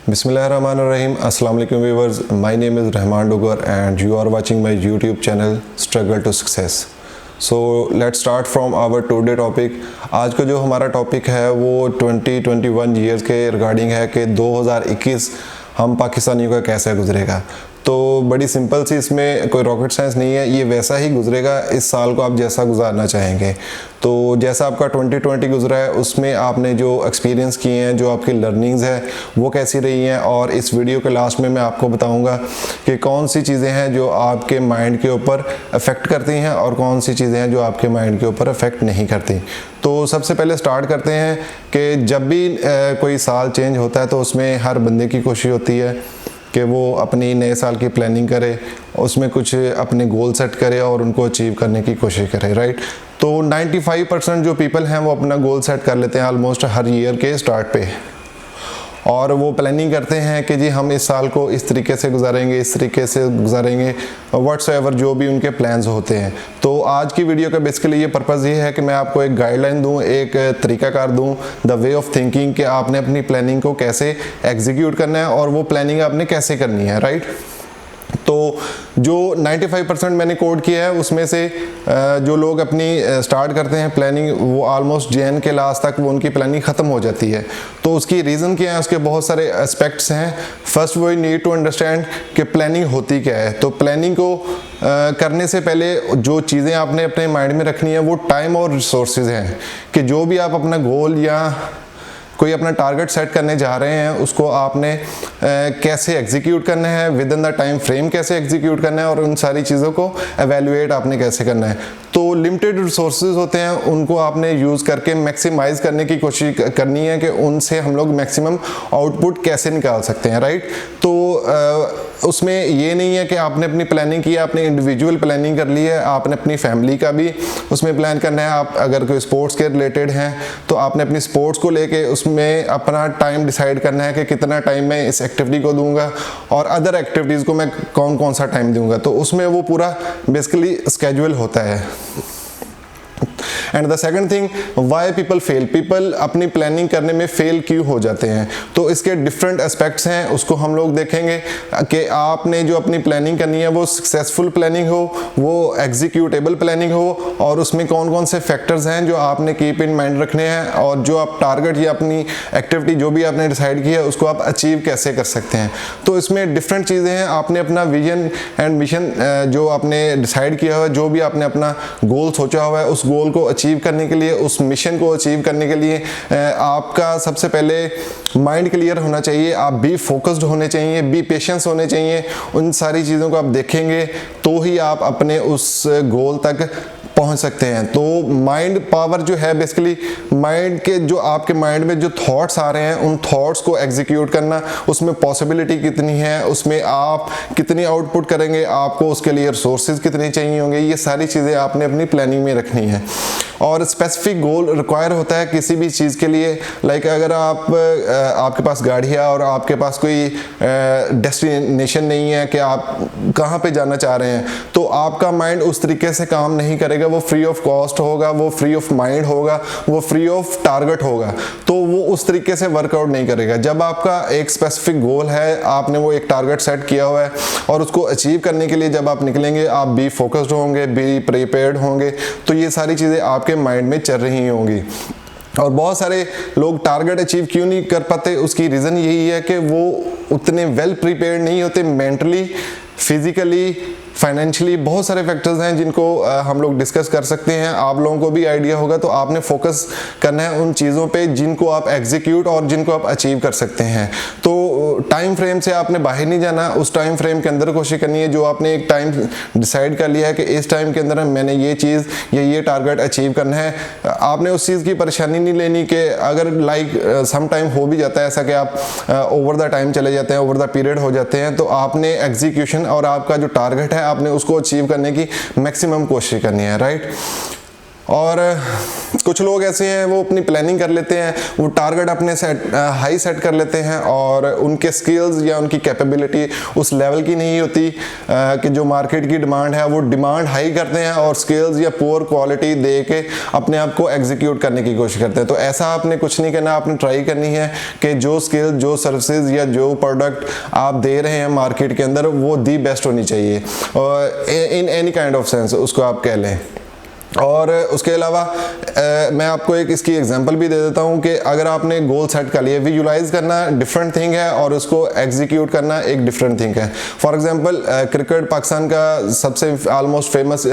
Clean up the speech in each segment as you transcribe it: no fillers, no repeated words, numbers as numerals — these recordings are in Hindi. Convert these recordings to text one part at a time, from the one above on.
Bismillahirrahmanirrahim. Assalamu alaikum viewers. My name is Rahman Dugar and you are watching my YouTube channel Struggle to Success. So let's start from our today topic. आज का जो हमारा टॉपिक है वो 2021 ईयर्स के रिगार्डिंग है कि 2021 हम पाकिस्तानियों का कैसे गुजरेगा। तो बड़ी सिंपल सी, इसमें कोई रॉकेट साइंस नहीं है, ये वैसा ही गुजरेगा इस साल को आप जैसा गुजारना चाहेंगे। तो जैसा आपका 2020 गुजरा है उसमें आपने जो एक्सपीरियंस किए हैं, जो आपकी लर्निंग्स है वो कैसी रही हैं, और इस वीडियो के लास्ट में मैं आपको बताऊंगा कि कौन सी चीज़ें हैं जो आपके माइंड के ऊपर अफेक्ट करती हैं और कौन सी चीज़ें हैं जो आपके माइंड के ऊपर अफेक्ट नहीं करती। तो सबसे पहले स्टार्ट करते हैं कि जब भी कोई साल चेंज होता है तो उसमें हर बंदे की कोशिश होती है कि वो अपनी नए साल की प्लानिंग करे, उसमें कुछ अपने गोल सेट करे और उनको अचीव करने की कोशिश करे, राइट। तो 95% जो पीपल हैं वो अपना गोल सेट कर लेते हैं ऑलमोस्ट हर ईयर के स्टार्ट पे, और वो प्लानिंग करते हैं कि जी हम इस साल को इस तरीके से गुजारेंगे, इस तरीके से गुजारेंगे, व्हाट्सएवर जो भी उनके प्लान्स होते हैं। तो आज की वीडियो का बेसिकली ये पर्पज़ ये है कि मैं आपको एक गाइडलाइन दूं, एक तरीकाकार दूं, द वे ऑफ थिंकिंग, कि आपने अपनी प्लानिंग को कैसे एग्जीक्यूट करना है और वो प्लानिंग आपने कैसे करनी है, राइट। तो जो 95% मैंने कोड किया है उसमें से जो लोग अपनी स्टार्ट करते हैं प्लानिंग, वो ऑलमोस्ट जैन के लास्ट तक वो उनकी प्लानिंग ख़त्म हो जाती है। तो उसकी रीज़न क्या है, उसके बहुत सारे एस्पेक्ट्स हैं। फर्स्ट वो नीड टू अंडरस्टैंड कि प्लानिंग होती क्या है। तो प्लानिंग को करने से पहले जो चीज़ें आपने अपने माइंड में रखनी है वो टाइम और रिसोर्सेज हैं, कि जो भी आप अपना गोल या कोई अपना टारगेट सेट करने जा रहे हैं उसको आपने कैसे एग्जीक्यूट करना है, with in the time frame कैसे एग्जीक्यूट करना है, और उन सारी चीज़ों को एवेल्युएट आपने कैसे करना है। तो लिमिटेड रिसोर्सेज होते हैं, उनको आपने यूज़ करके मैक्सिमाइज करने की कोशिश करनी है कि उनसे हम लोग मैक्सिमम आउटपुट कैसे निकाल सकते हैं, राइट। तो उसमें ये नहीं है कि आपने अपनी प्लानिंग की, आपने इंडिविजुअल प्लानिंग कर ली है, आपने अपनी फैमिली का भी उसमें प्लान करना है। आप अगर कोई स्पोर्ट्स के रिलेटेड हैं तो आपने अपनी स्पोर्ट्स को लेके उसमें अपना टाइम डिसाइड करना है कि कितना टाइम मैं इस एक्टिविटी को दूंगा और अदर एक्टिविटीज़ को मैं कौन कौन सा टाइम दूंगा। तो उसमें वो पूरा बेसिकली स्केड्यूल होता है। And the second thing, why people fail, people अपनी प्लानिंग करने में फेल क्यों हो जाते हैं। तो इसके डिफरेंट एस्पेक्ट्स हैं, उसको हम लोग देखेंगे कि आपने जो अपनी प्लानिंग करनी है वो सक्सेसफुल प्लानिंग हो, वो एग्जीक्यूटेबल प्लानिंग हो, और उसमें कौन कौन से फैक्टर्स हैं जो आपने कीप इन माइंड रखने हैं, और जो आप टारगेट या अपनी एक्टिविटी जो भी आपने डिसाइड की है उसको आप अचीव कैसे कर सकते हैं। तो इसमें डिफरेंट चीज़ें हैं। आपने अपना विजन एंड मिशन जो आपने डिसाइड किया हुआ है, जो भी आपने अपना गोल सोचा हुआ है, उस गोल को अचीव करने के लिए, उस मिशन को अचीव करने के लिए आपका सबसे पहले माइंड क्लियर होना चाहिए, आप बी फोकस्ड होने चाहिए, बी पेशेंस होने चाहिए। उन सारी चीज़ों को आप देखेंगे तो ही आप अपने उस गोल तक पहुंच सकते हैं। तो माइंड पावर जो है, बेसिकली माइंड के जो आपके माइंड में जो थॉट्स आ रहे हैं उन थॉट्स को एग्जीक्यूट करना, उसमें पॉसिबिलिटी कितनी है, उसमें आप कितनी आउटपुट करेंगे, आपको उसके लिए रिसोर्सेज कितने चाहिए होंगे, ये सारी चीज़ें आपने अपनी प्लानिंग में रखनी है। और स्पेसिफिक गोल रिक्वायर होता है किसी भी चीज़ के लिए। लाइक अगर आपके पास गाड़ी है और आपके पास कोई डेस्टिनेशन नहीं है कि आप कहाँ पे जाना चाह रहे हैं, तो आपका माइंड उस तरीके से काम नहीं करेगा, वो फ्री ऑफ कॉस्ट होगा, वो फ्री ऑफ माइंड होगा, वो फ्री ऑफ टारगेट होगा, तो वो उस तरीके से वर्कआउट नहीं करेगा। जब आपका एक स्पेसिफिक गोल है, आपने वो एक टारगेट सेट किया हुआ है और उसको अचीव करने के लिए जब आप निकलेंगे, आप बी फोकस्ड होंगे, बी प्रिपेयर्ड होंगे, तो ये सारी चीज़ें आपके माइंड में चल रही होंगी। और बहुत सारे लोग टारगेट अचीव क्यों नहीं कर पाते, उसकी रीज़न यही है कि वो उतने वेल प्रिपेयर्ड नहीं होते, मेंटली, फिजिकली, फाइनेंशियली। बहुत सारे फैक्टर्स हैं जिनको हम लोग डिस्कस कर सकते हैं। आप लोगों को भी आइडिया होगा। तो आपने फोकस करना है उन चीज़ों पे जिनको आप एग्जीक्यूट और जिनको आप अचीव कर सकते हैं। तो टाइम फ्रेम से आपने बाहर नहीं जाना, उस टाइम फ्रेम के अंदर कोशिश करनी है। जो आपने एक टाइम डिसाइड कर लिया है कि इस टाइम के अंदर मैंने ये चीज़ या ये टारगेट अचीव करना है, आपने उस चीज़ की परेशानी नहीं लेनी कि अगर सम टाइम हो भी जाता है ऐसा कि आप ओवर द टाइम चले जाते हैं, ओवर द पीरियड हो जाते हैं, तो आपने एग्जीक्यूशन और आपका जो टारगेट है आपने उसको अचीव करने की मैक्सिमम कोशिश करनी है, राइट। और कुछ लोग ऐसे हैं वो अपनी प्लानिंग कर लेते हैं, वो टारगेट अपने हाई सेट कर लेते हैं और उनके स्किल्स या उनकी कैपेबिलिटी उस लेवल की नहीं होती कि जो मार्केट की डिमांड है, वो डिमांड हाई करते हैं और स्किल्स या पुअर क्वालिटी दे के अपने आप को एग्जीक्यूट करने की कोशिश करते हैं। तो ऐसा आपने कुछ नहीं करना, आपने ट्राई करनी है कि जो स्किल, जो सर्विसेज या जो प्रोडक्ट आप दे रहे हैं मार्केट के अंदर वो दी बेस्ट होनी चाहिए in any kind of sense, उसको आप कह लें। और उसके अलावा मैं आपको एक इसकी एग्जांपल भी दे देता हूं कि अगर आपने गोल सेट कर लिया, विजुलाइज करना डिफरेंट थिंग है और उसको एग्जीक्यूट करना एक डिफरेंट थिंग है। फॉर एग्जांपल क्रिकेट पाकिस्तान का सबसे ऑलमोस्ट फेमस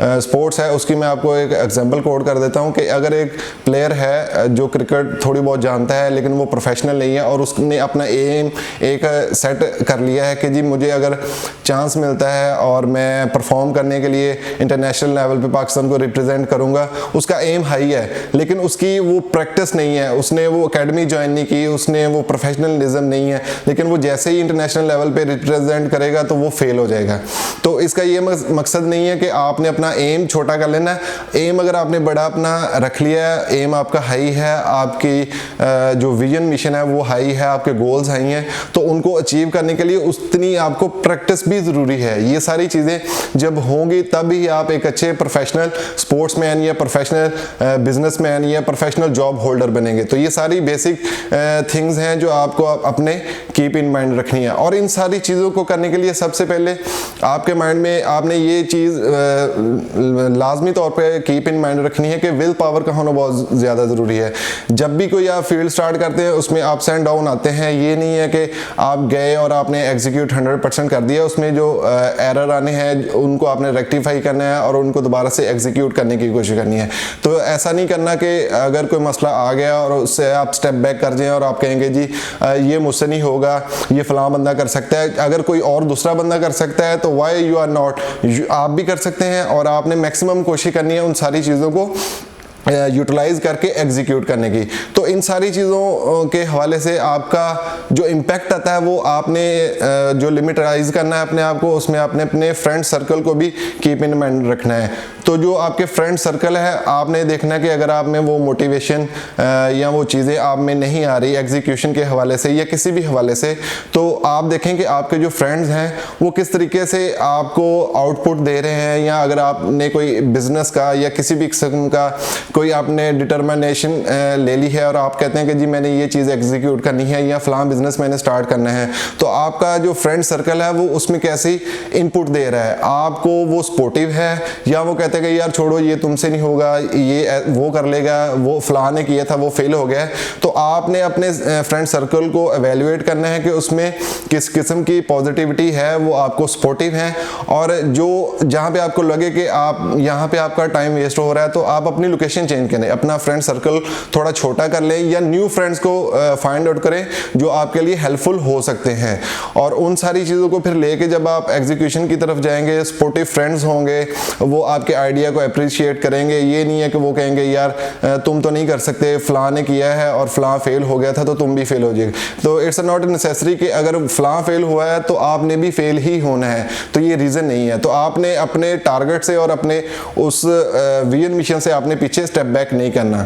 स्पोर्ट्स है, उसकी मैं आपको एक एग्जांपल कोट कर देता हूं कि अगर एक प्लेयर है जो क्रिकेट थोड़ी बहुत जानता है लेकिन वो प्रोफेशनल नहीं है और उसने अपना एम एक सेट कर लिया है कि जी मुझे अगर चांस मिलता है और मैं परफॉर्म करने के लिए इंटरनेशनल लेवल पे पाकिस्तान को रिप्रेजेंट करूंगा, उसका एम हाई है लेकिन उसकी वो प्रैक्टिस नहीं है, उसने वो एकेडमी ज्वाइन नहीं की, उसने वो प्रोफेशनलिज्म नहीं है, लेकिन वो जैसे ही इंटरनेशनल लेवल पे रिप्रेजेंट करेगा तो वो फेल हो जाएगा। तो इसका ये मकसद नहीं है कि आपने अपना एम छोटा कर लेना है। एम अगर आपने बड़ा अपना रख लिया है, एम आपका हाई है, आपकी जो विजन मिशन है वो हाई है, आपके गोल्स हाई हैं, तो उनको अचीव करने के लिए उतनी आपको प्रैक्टिस भी ज़रूरी है। ये सारी चीज़ें जब होंगी तभी आप एक अच्छे प्रोफेशनल स्पोर्ट्समैन या प्रोफेशनल बिजनेसमैन या प्रोफेशनल जॉब होल्डर बनेंगे। तो ये सारी बेसिक थिंग्स हैं जो आपको अपने कीप इन माइंड रखनी है। और इन सारी चीज़ों को करने के लिए सबसे पहले आपके माइंड में आपने ये चीज़ लाजमी तौर पे कीप इन माइंड रखनी है कि विल पावर का होना बहुत ज़्यादा ज़रूरी है। जब भी कोई आप फील्ड स्टार्ट करते हैं उसमें अप्स एंड डाउन आते हैं, ये नहीं है कि आप गए और आपने एग्जीक्यूट 100% कर दिया, उसमें जो एरर आने हैं उनको आपने रेक्टिफाई करना है और उनको दोबारा से एग्जीक्यूट करने की कोशिश करनी है। तो ऐसा नहीं करना कि अगर कोई मसला आ गया और उससे आप स्टेप बैक कर जाएं और आप कहेंगे जी ये मुझसे नहीं होगा, ये फलां बंदा कर सकता है। अगर कोई और दूसरा बंदा कर सकता है तो वाई यू आर नॉट, आप भी कर सकते हैं। और आपने मैक्सिमम कोशिश करनी है उन सारी चीज़ों को यूटिलाइज करके एग्जीक्यूट करने की। तो इन सारी चीज़ों के हवाले से आपका जो इम्पैक्ट आता है वो आपने जो लिमिटाइज करना है अपने आप को, उसमें आपने अपने फ्रेंड सर्कल को भी कीप इन माइंड रखना है। तो जो आपके फ्रेंड सर्कल है आपने देखना है कि अगर आप में वो मोटिवेशन या वो चीज़ें आप में नहीं आ रही एग्जीक्यूशन के हवाले से या किसी भी हवाले से, तो आप देखें कि आपके जो फ्रेंड्स हैं वो किस तरीके से आपको आउटपुट दे रहे हैं। या अगर आपने कोई बिजनेस का या किसी भी किस्म का कोई आपने डिटर्मिनेशन ले ली है और आप कहते हैं कि जी मैंने ये चीज़ एग्जीक्यूट करनी है या फलां बिजनेस मैंने स्टार्ट करना है, तो आपका जो फ्रेंड सर्कल है वो उसमें कैसी इनपुट दे रहा है। आपको वो सपोर्टिव है या वो कहते हैं कि यार छोड़ो ये तुमसे नहीं होगा, ये वो कर लेगा, वो फलां ने किया था वो फेल हो गया। तो आपने अपने फ्रेंड सर्कल को एवेल्युएट करना है कि उसमें किस किस्म की पॉजिटिविटी है, वो आपको सपोर्टिव है। और जो जहाँ पे आपको लगे कि आप यहाँ पे आपका टाइम वेस्ट हो रहा है तो आप अपनी लोकेशन चेंज करें, अपना फ्रेंड सर्कल थोड़ा छोटा कर लें या न्यू फ्रेंड्स को फाइंड आउट करें जो आपके लिए हेल्पफुल हो सकते हैं। और उन सारी चीज़ों को फिर लेके जब आप एग्जीक्यूशन की तरफ जाएंगे, सपोर्टिव फ्रेंड्स होंगे, वो आपके आइडिया को अप्रिशिएट करेंगे। ये नहीं है कि वो कहेंगे यार तुम तो नहीं कर सकते, फलां ने किया है और फलां फेल हो गया था तो तुम भी फेल हो जाएगा। तो इट्स नॉट नेसेसरी कि अगर फलां फेल हुआ है तो आपने भी फेल ही होना है, तो ये रीज़न नहीं है। तो आपने अपने टारगेट से और अपने उस विजन मिशन से आपने पीछे स्टेप बैक नहीं करना।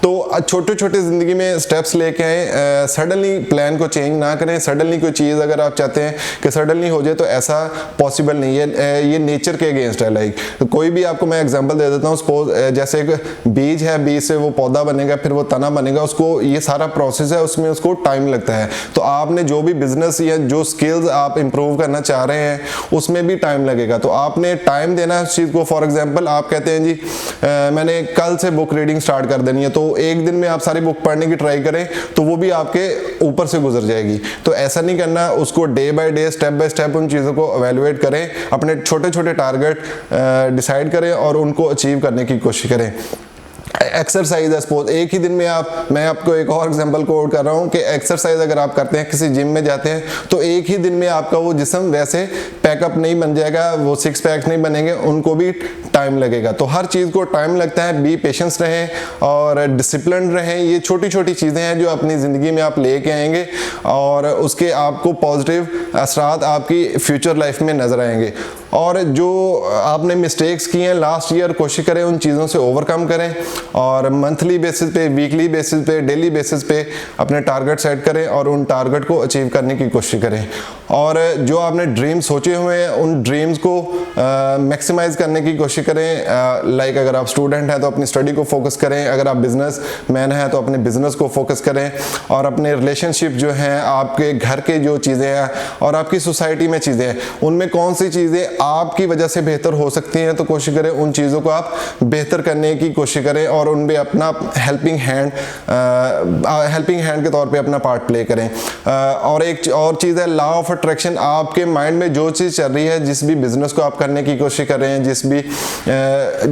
तो छोटे छोटे ज़िंदगी में स्टेप्स लेके आए, सडनली प्लान को चेंज ना करें। सडनली कोई चीज़ अगर आप चाहते हैं कि सडनली हो जाए तो ऐसा पॉसिबल नहीं है, ये नेचर के अगेंस्ट है। लाइक कोई भी आपको मैं एग्जांपल दे देता हूँ, सपोज जैसे एक बीज है, बीज से वो पौधा बनेगा, फिर वो तना बनेगा, उसको ये सारा प्रोसेस है, उसमें उसको टाइम लगता है। तो आपने जो भी बिजनेस या जो स्किल्स आप इंप्रूव करना चाह रहे हैं उसमें भी टाइम लगेगा, तो आपने टाइम देना है उस चीज़ को। फॉर एग्जाम्पल आप कहते हैं जी मैंने कल से बुक रीडिंग स्टार्ट कर देनी है, तो एक दिन में आप सारी बुक पढ़ने की ट्राई करें तो वो भी आपके ऊपर से गुजर जाएगी। तो ऐसा नहीं करना, उसको day by day step by step उन चीज़ों को एवेल्युएट करें, अपने छोटे छोटे टारगेट डिसाइड करें और उनको अचीव करने की कोशिश करें। एक्सरसाइज है, सपोज एक ही दिन में मैं आपको एक और एग्जांपल कोट कर रहा हूँ कि एक्सरसाइज अगर आप करते हैं, किसी जिम में जाते हैं, तो एक ही दिन में आपका वो जिस्म वैसे पैकअप नहीं बन जाएगा, वो सिक्स पैक्स नहीं बनेंगे, उनको भी टाइम लगेगा। तो हर चीज़ को टाइम लगता है। बी पेशेंस रहें और डिसिप्लिन रहें। ये छोटी छोटी चीज़ें हैं जो अपनी ज़िंदगी में आप लेके आएंगे और उसके आपको पॉजिटिव असरात आपकी फ्यूचर लाइफ में नज़र आएंगे। और जो आपने मिस्टेक्स की हैं लास्ट ईयर, कोशिश करें उन चीज़ों से ओवरकम करें और मंथली बेसिस पे, वीकली बेसिस पे, डेली बेसिस पे अपने टारगेट सेट करें और उन टारगेट को अचीव करने की कोशिश करें। और जो आपने ड्रीम सोचे हुए हैं उन ड्रीम्स को मैक्सिमाइज करने की कोशिश करें। लाइक अगर आप स्टूडेंट हैं तो अपनी स्टडी को फोकस करें, अगर आप बिजनेस मैन हैं तो अपने बिजनेस को फोकस करें, और अपने रिलेशनशिप जो हैं, आपके घर के जो चीज़ें हैं और आपकी सोसाइटी में चीज़ें हैं, उनमें कौन सी चीज़ें आपकी वजह से बेहतर हो सकती हैं, तो कोशिश करें उन चीज़ों को आप बेहतर करने की कोशिश करें और उनमें अपना हेल्पिंग हैंड के तौर पे अपना पार्ट प्ले करें। और एक और चीज़ है लॉ ऑफ अट्रैक्शन। आपके माइंड में जो चीज़ चल रही है, जिस भी बिजनेस को आप करने की कोशिश कर रहे हैं,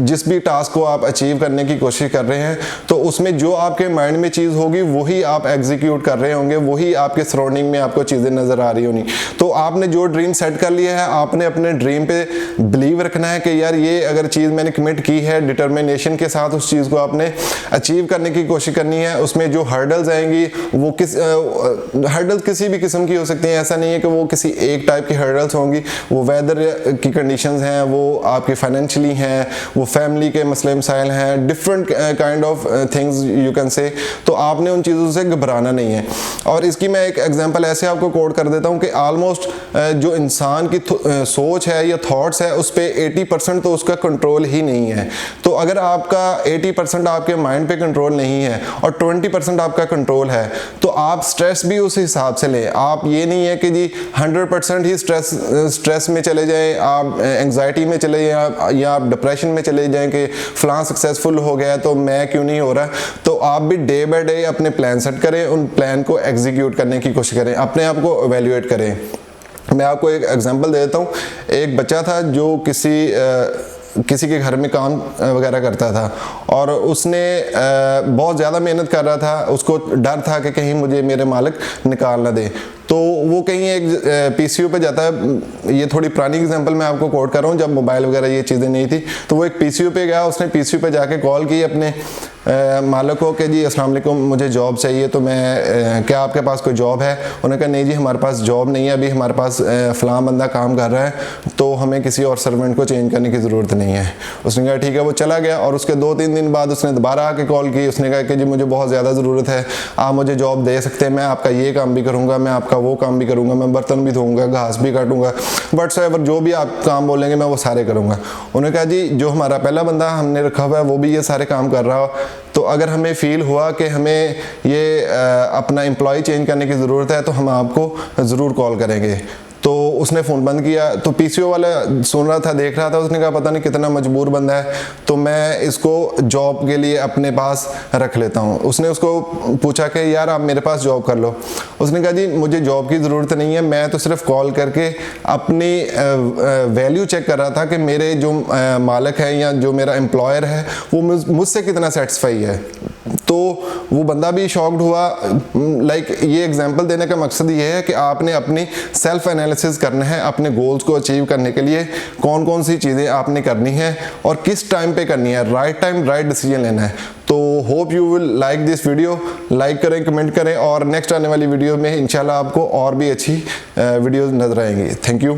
जिस भी टास्क को आप अचीव करने की कोशिश कर रहे हैं, तो उसमें जो आपके माइंड में चीज़ होगी वही आप एग्जीक्यूट कर रहे होंगे, वही आपके सराउंडिंग में आपको चीज़ें नज़र आ रही होंगी। तो आपने जो ड्रीम सेट कर लिया है, आपने अपने ड्रीम पे बिलीव रखना है कि यार ये अगर चीज़ मैंने कमिट की है, डिटर्मिनेशन के साथ उस चीज़ को आपने अचीव करने की कोशिश करनी है। उसमें जो हर्डल्स आएंगी वो हर्डल्स किसी भी किस्म की हो सकती हैं, ऐसा नहीं है कि वो किसी एक टाइप की हर्डल्स होंगी। वो वेदर की कंडीशंस हैं, वो आपके फाइनेंशियली हैं, वो फैमिली के मसले मसाइल हैं, different kind of things you can say. तो आपने उन चीज़ों से घबराना नहीं है। और इसकी मैं एक एग्जांपल ऐसे आपको कोट कर देता हूँ कि ऑलमोस्ट जो इंसान की सोच है या थॉट्स है, उस पर 80% तो उसका कंट्रोल ही नहीं है। तो अगर आपका 80% आपके माइंड पे कंट्रोल नहीं है और 20% आपका कंट्रोल है, तो आप स्ट्रेस भी उस हिसाब से लें। आप ये नहीं है कि जी 100% ही स्ट्रेस में चले जाएं, आप एंग्जाइटी में चले जाएं या आप डिप्रेशन में चले जाएं कि फलां सक्सेसफुल हो गया तो मैं क्यों नहीं हो रहा। तो आप भी डे बाय डे अपने प्लान सेट करें, उन प्लान को एग्जीक्यूट करने की कोशिश करें, अपने आप को एवेल्युएट करें। मैं आपको एक एग्जांपल दे देता हूँ। एक बच्चा था जो किसी के घर में काम वगैरह करता था और उसने बहुत ज़्यादा मेहनत कर रहा था। उसको डर था कि कहीं मुझे मेरे मालिक निकाल ना दे, तो वो कहीं एक पीसीओ पे जाता है। ये थोड़ी पुरानी एग्जांपल मैं आपको कोट कर रहा हूँ, जब मोबाइल वगैरह ये चीज़ें नहीं थी। तो वो एक पीसीओ पे गया, उसने पीसीओ पे जाके कॉल की अपने मालिक को कि जी अस्सलाम वालेकुम, मुझे जॉब चाहिए, तो मैं क्या आपके पास कोई जॉब है? उन्होंने कहा नहीं जी हमारे पास जॉब नहीं है, अभी हमारे पास फ़लाँ बंदा काम कर रहा है, तो हमें किसी और सर्वेंट को चेंज करने की ज़रूरत नहीं है। उसने कहा ठीक है, वो चला गया। और उसके 2-3 दिन बाद उसने दोबारा आके कॉल की। उसने कहा कि जी मुझे बहुत ज़्यादा ज़रूरत है, आप मुझे जॉब दे सकते हैं, मैं आपका ये काम भी करूँगा, मैं आपका वो काम भी करूँगा, मैं बर्तन भी धोऊंगा, घास भी काटूंगा, व्हाटसएवर जो भी आप काम बोलेंगे मैं वो सारे करूँगा। उन्होंने कहा जी जो हमारा पहला बंदा हमने रखा हुआ है वो भी ये सारे काम कर रहा हो, तो अगर हमें फील हुआ कि हमें ये अपना एम्प्लॉय चेंज करने की ज़रूरत है तो हम आपको ज़रूर कॉल करेंगे। तो उसने फ़ोन बंद किया। तो पीसीओ वाला सुन रहा था, देख रहा था, उसने कहा पता नहीं कितना मजबूर बंदा है, तो मैं इसको जॉब के लिए अपने पास रख लेता हूँ। उसने उसको पूछा कि यार आप मेरे पास जॉब कर लो। उसने कहा जी मुझे जॉब की ज़रूरत नहीं है, मैं तो सिर्फ कॉल करके अपनी वैल्यू चेक कर रहा था कि मेरे जो मालिक है या जो मेरा एम्प्लॉयर है वो मुझसे कितना सेटिस्फाई है। तो वो बंदा भी शॉक्ड हुआ। लाइक ये एग्जांपल देने का मकसद ये है कि आपने अपनी सेल्फ एनालिसिस करना है, अपने गोल्स को अचीव करने के लिए कौन कौन सी चीज़ें आपने करनी है और किस टाइम पे करनी है। राइट टाइम राइट डिसीजन लेना है। तो hope you will like this video. Like करें, कमेंट करें और नेक्स्ट आने वाली वीडियो में इंशाल्लाह आपको और भी अच्छी वीडियोज़ नजर आएंगी। Thank you.